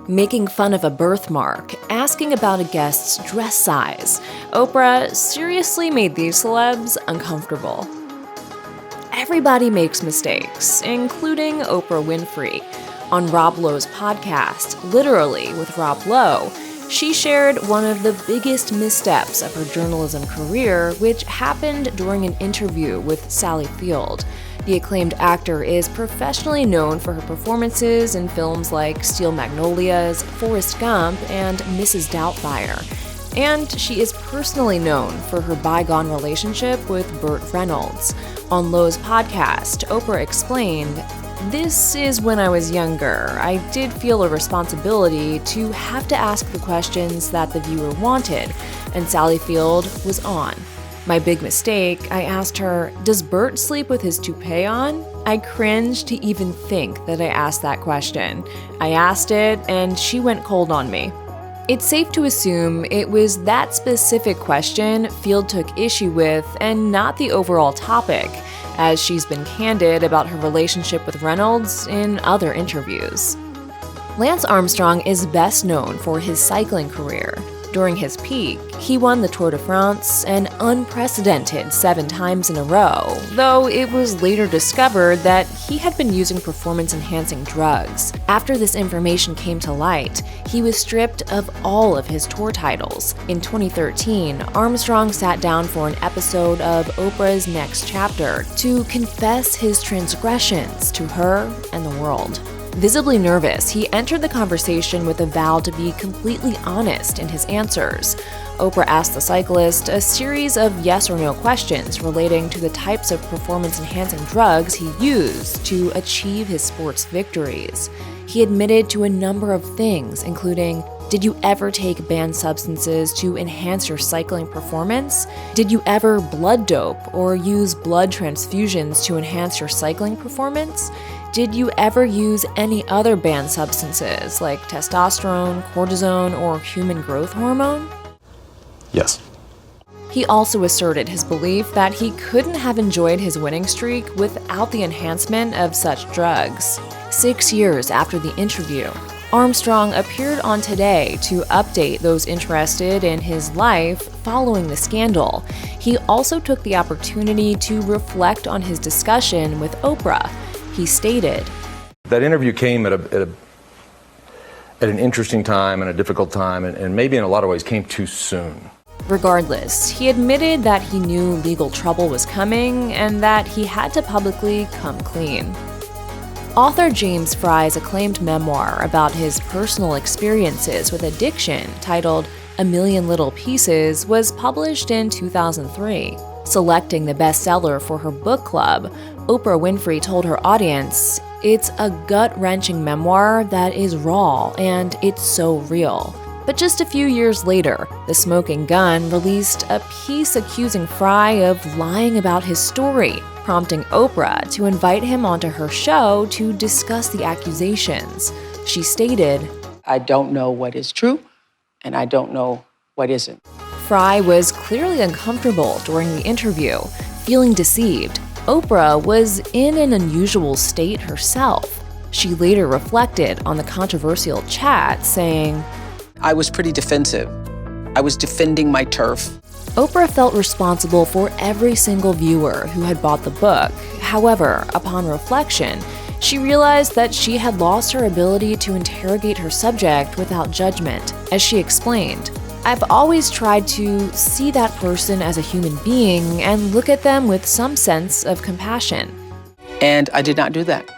making fun of a birthmark, asking about a guest's dress size. Oprah seriously made these celebs uncomfortable. Everybody makes mistakes, including Oprah Winfrey. On Rob Lowe's podcast, Literally with Rob Lowe, she shared one of the biggest missteps of her journalism career, which happened during an interview with Sally Field. The acclaimed actor is professionally known for her performances in films like Steel Magnolias, Forrest Gump, and Mrs. Doubtfire. And she is personally known for her bygone relationship with Burt Reynolds. On Lowe's podcast, Oprah explained, "This is when I was younger. I did feel a responsibility to have to ask the questions that the viewer wanted, and Sally Field was on. My big mistake, I asked her, 'Does Burt sleep with his toupee on?' I cringed to even think that I asked that question. I asked it, and she went cold on me." It's safe to assume it was that specific question Field took issue with and not the overall topic, as she's been candid about her relationship with Reynolds in other interviews. Lance Armstrong is best known for his cycling career. During his peak, he won the Tour de France an unprecedented 7 times in a row, though it was later discovered that he had been using performance-enhancing drugs. After this information came to light, he was stripped of all of his tour titles. In 2013, Armstrong sat down for an episode of Oprah's Next Chapter to confess his transgressions to her and the world. Visibly nervous, he entered the conversation with a vow to be completely honest in his answers. Oprah asked the cyclist a series of yes or no questions relating to the types of performance-enhancing drugs he used to achieve his sports victories. He admitted to a number of things, including, did you ever take banned substances to enhance your cycling performance? Did you ever blood dope or use blood transfusions to enhance your cycling performance? Did you ever use any other banned substances like testosterone, cortisone, or human growth hormone? Yes. He also asserted his belief that he couldn't have enjoyed his winning streak without the enhancement of such drugs. 6 years after the interview, Armstrong appeared on Today to update those interested in his life following the scandal. He also took the opportunity to reflect on his discussion with Oprah. He stated, "That interview came at an interesting time and a difficult time, and maybe in a lot of ways came too soon." Regardless, he admitted that he knew legal trouble was coming and that he had to publicly come clean. Author James Frey's acclaimed memoir about his personal experiences with addiction, titled A Million Little Pieces, was published in 2003. Selecting the bestseller for her book club, Oprah Winfrey told her audience, "It's a gut-wrenching memoir that is raw, and it's so real." But just a few years later, The Smoking Gun released a piece accusing Frey of lying about his story, prompting Oprah to invite him onto her show to discuss the accusations. She stated, "I don't know what is true, and I don't know what isn't." Frey was clearly uncomfortable during the interview, feeling deceived. Oprah was in an unusual state herself. She later reflected on the controversial chat, saying, "I was pretty defensive. I was defending my turf." Oprah felt responsible for every single viewer who had bought the book. However, upon reflection, she realized that she had lost her ability to interrogate her subject without judgment. As she explained, "I've always tried to see that person as a human being and look at them with some sense of compassion." And I did not do that.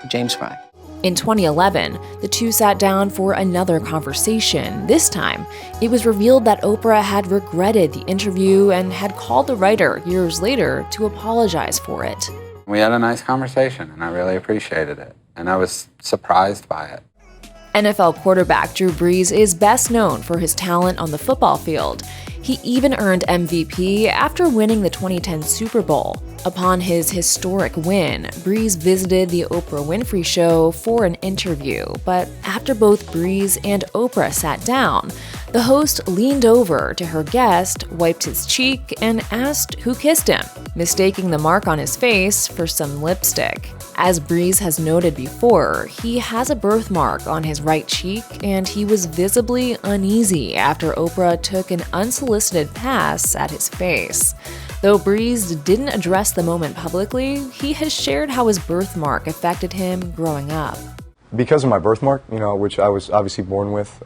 James Frey. In 2011, the two sat down for another conversation. This time, it was revealed that Oprah had regretted the interview and had called the writer years later to apologize for it. We had a nice conversation, and I really appreciated it, and I was surprised by it. NFL quarterback Drew Brees is best known for his talent on the football field. He even earned MVP after winning the 2010 Super Bowl. Upon his historic win, Brees visited the Oprah Winfrey Show for an interview, but after both Brees and Oprah sat down, The host leaned over to her guest, wiped his cheek, and asked who kissed him, mistaking the mark on his face for some lipstick. As Brees has noted before, he has a birthmark on his right cheek, and he was visibly uneasy after Oprah took an unsolicited pass at his face. Though Brees didn't address the moment publicly, he has shared how his birthmark affected him growing up. Because of my birthmark, which I was obviously born with,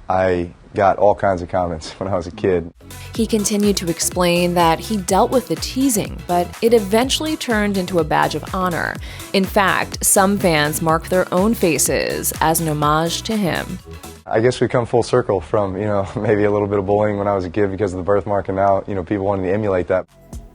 I got all kinds of comments when I was a kid. He continued to explain that he dealt with the teasing, but it eventually turned into a badge of honor. In fact, some fans mark their own faces as an homage to him. I guess we come full circle from, maybe a little bit of bullying when I was a kid because of the birthmark, and now, people wanting to emulate that.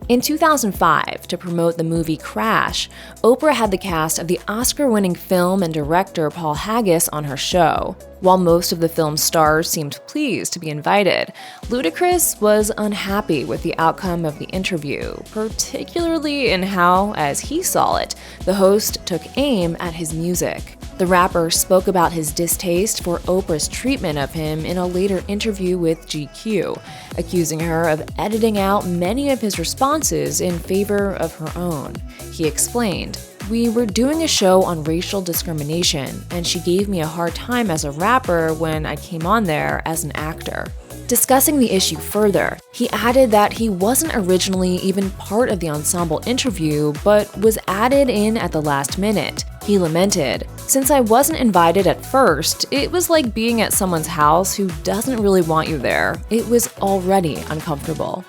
In 2005, to promote the movie Crash, Oprah had the cast of the Oscar-winning film and director Paul Haggis on her show. While most of the film's stars seemed pleased to be invited, Ludacris was unhappy with the outcome of the interview, particularly in how, as he saw it, the host took aim at his music. The rapper spoke about his distaste for Oprah's treatment of him in a later interview with GQ, accusing her of editing out many of his responses in favor of her own. He explained, "We were doing a show on racial discrimination, and she gave me a hard time as a rapper when I came on there as an actor." Discussing the issue further, he added that he wasn't originally even part of the ensemble interview, but was added in at the last minute. He lamented, "Since I wasn't invited at first, it was like being at someone's house who doesn't really want you there. It was already uncomfortable."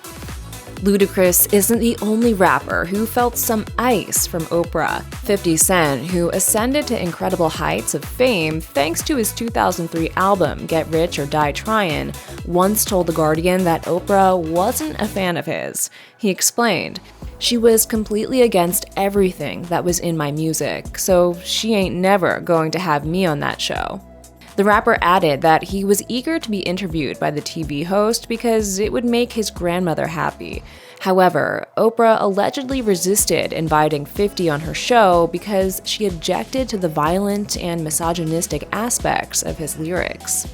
Ludacris isn't the only rapper who felt some ice from Oprah. 50 Cent, who ascended to incredible heights of fame thanks to his 2003 album Get Rich or Die Tryin', once told The Guardian that Oprah wasn't a fan of his. He explained, "She was completely against everything that was in my music, so she ain't never going to have me on that show." The rapper added that he was eager to be interviewed by the TV host because it would make his grandmother happy. However, Oprah allegedly resisted inviting 50 on her show because she objected to the violent and misogynistic aspects of his lyrics.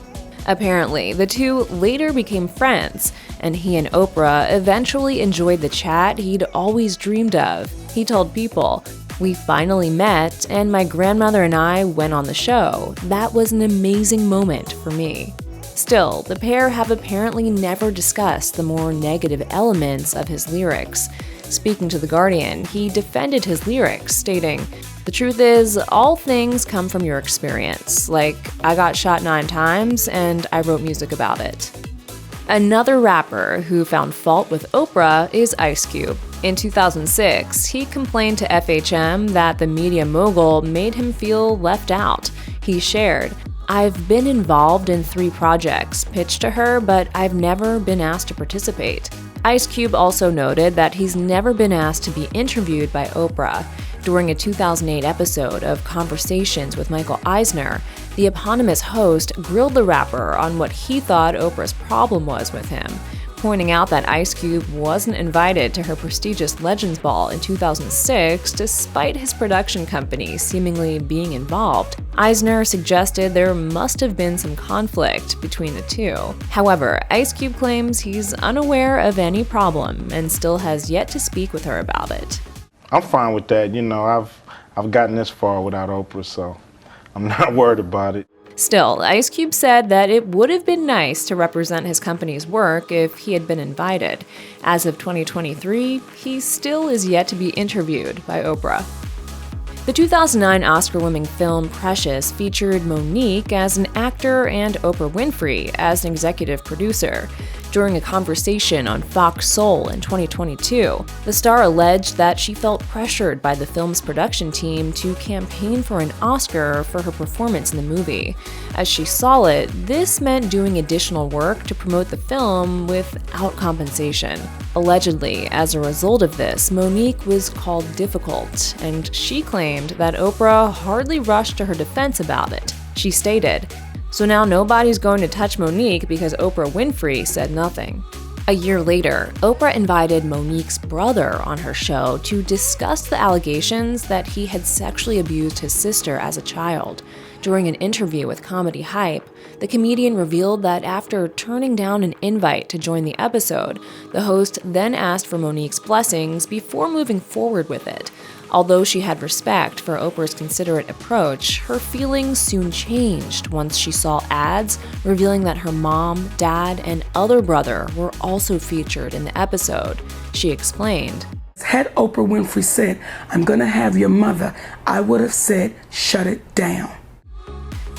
Apparently, the two later became friends, and he and Oprah eventually enjoyed the chat he'd always dreamed of. He told People, "We finally met, and my grandmother and I went on the show. That was an amazing moment for me." Still, the pair have apparently never discussed the more negative elements of his lyrics. Speaking to The Guardian, he defended his lyrics, stating, "The truth is, all things come from your experience. Like, I got shot 9 times, and I wrote music about it." Another rapper who found fault with Oprah is Ice Cube. In 2006, he complained to FHM that the media mogul made him feel left out. He shared, "I've been involved in 3 projects pitched to her, but I've never been asked to participate." Ice Cube also noted that he's never been asked to be interviewed by Oprah. During a 2008 episode of Conversations with Michael Eisner, the eponymous host grilled the rapper on what he thought Oprah's problem was with him, pointing out that Ice Cube wasn't invited to her prestigious Legends Ball in 2006 despite his production company seemingly being involved. Eisner suggested there must have been some conflict between the two. However, Ice Cube claims he's unaware of any problem and still has yet to speak with her about it. I'm fine with that. I've gotten this far without Oprah, so I'm not worried about it. Still, Ice Cube said that it would have been nice to represent his company's work if he had been invited. As of 2023, he still is yet to be interviewed by Oprah. The 2009 Oscar-winning film Precious featured Monique as an actor and Oprah Winfrey as an executive producer. During a conversation on Fox Soul in 2022, the star alleged that she felt pressured by the film's production team to campaign for an Oscar for her performance in the movie. As she saw it, this meant doing additional work to promote the film without compensation. Allegedly, as a result of this, Monique was called difficult, and she claimed that Oprah hardly rushed to her defense about it. She stated, "So now nobody's going to touch Monique because Oprah Winfrey said nothing." A year later, Oprah invited Monique's brother on her show to discuss the allegations that he had sexually abused his sister as a child. During an interview with Comedy Hype, the comedian revealed that after turning down an invite to join the episode, the host then asked for Monique's blessings before moving forward with it. Although she had respect for Oprah's considerate approach, her feelings soon changed once she saw ads revealing that her mom, dad, and other brother were also featured in the episode. She explained, "Had Oprah Winfrey said, 'I'm gonna have your mother,' I would have said, 'Shut it down.'"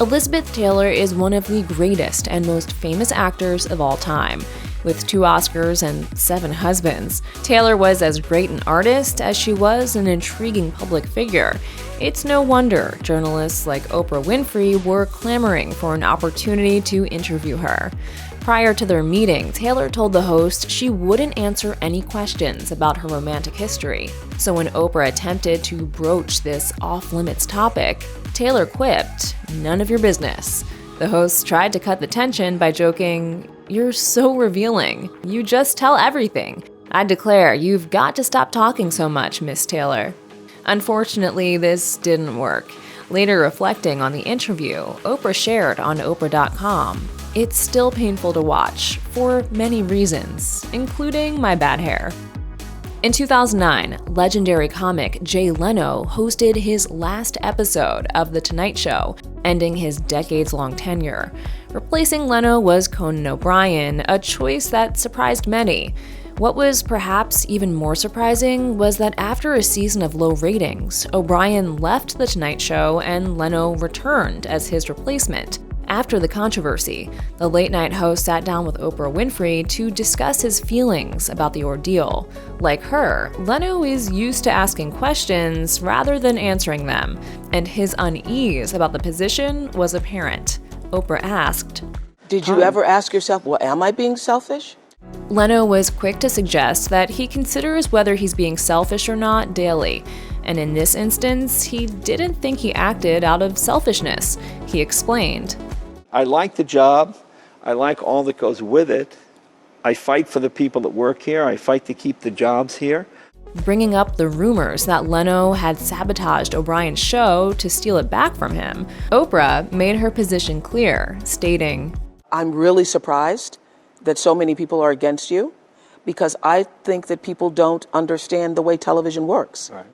Elizabeth Taylor is one of the greatest and most famous actors of all time. With 2 Oscars and 7 husbands, Taylor was as great an artist as she was an intriguing public figure. It's no wonder journalists like Oprah Winfrey were clamoring for an opportunity to interview her. Prior to their meeting, Taylor told the host she wouldn't answer any questions about her romantic history. So when Oprah attempted to broach this off-limits topic, Taylor quipped, "None of your business." The host tried to cut the tension by joking, "You're so revealing. You just tell everything. I declare you've got to stop talking so much, Miss Taylor." Unfortunately, this didn't work. Later reflecting on the interview, Oprah shared on Oprah.com, "It's still painful to watch, for many reasons, including my bad hair." In 2009, legendary comic Jay Leno hosted his last episode of The Tonight Show, ending his decades-long tenure. Replacing Leno was Conan O'Brien, a choice that surprised many. What was perhaps even more surprising was that after a season of low ratings, O'Brien left The Tonight Show and Leno returned as his replacement. After the controversy, the late-night host sat down with Oprah Winfrey to discuss his feelings about the ordeal. Like her, Leno is used to asking questions rather than answering them, and his unease about the position was apparent. Oprah asked, Did you ever ask yourself, well, am I being selfish? Leno was quick to suggest that he considers whether he's being selfish or not daily. And in this instance, he didn't think he acted out of selfishness. He explained, "I like the job. I like all that goes with it. I fight for the people that work here. I fight to keep the jobs here." Bringing up the rumors that Leno had sabotaged O'Brien's show to steal it back from him, Oprah made her position clear, stating, I'm really surprised that so many people are against you because I think that people don't understand the way television works. Right.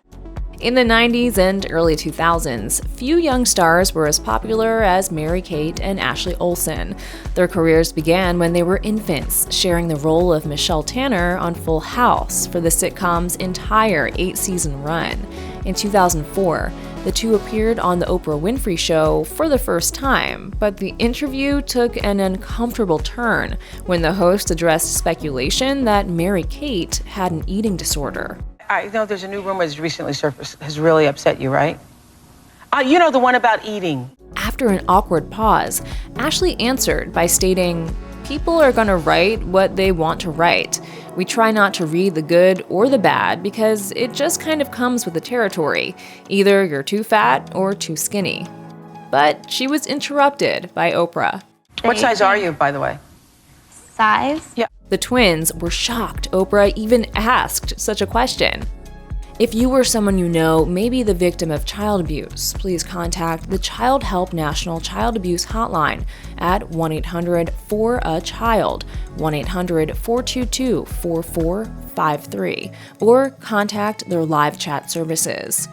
In the 90s and early 2000s, few young stars were as popular as Mary-Kate and Ashley Olsen. Their careers began when they were infants, sharing the role of Michelle Tanner on Full House for the sitcom's entire 8-season run. In 2004, the two appeared on The Oprah Winfrey Show for the first time, but the interview took an uncomfortable turn when the host addressed speculation that Mary-Kate had an eating disorder. I know there's a new rumor that's recently surfaced, has really upset you, right? You know, the one about eating. After an awkward pause, Ashley answered by stating, "People are gonna write what they want to write. We try not to read the good or the bad because it just kind of comes with the territory. Either you're too fat or too skinny." But she was interrupted by Oprah. What size are you, by the way? Size? Yeah. The twins were shocked Oprah even asked such a question. If you or someone you know may be the victim of child abuse, please contact the Child Help National Child Abuse Hotline at 1-800-4-A-CHILD, 1-800-422-4453, or contact their live chat services.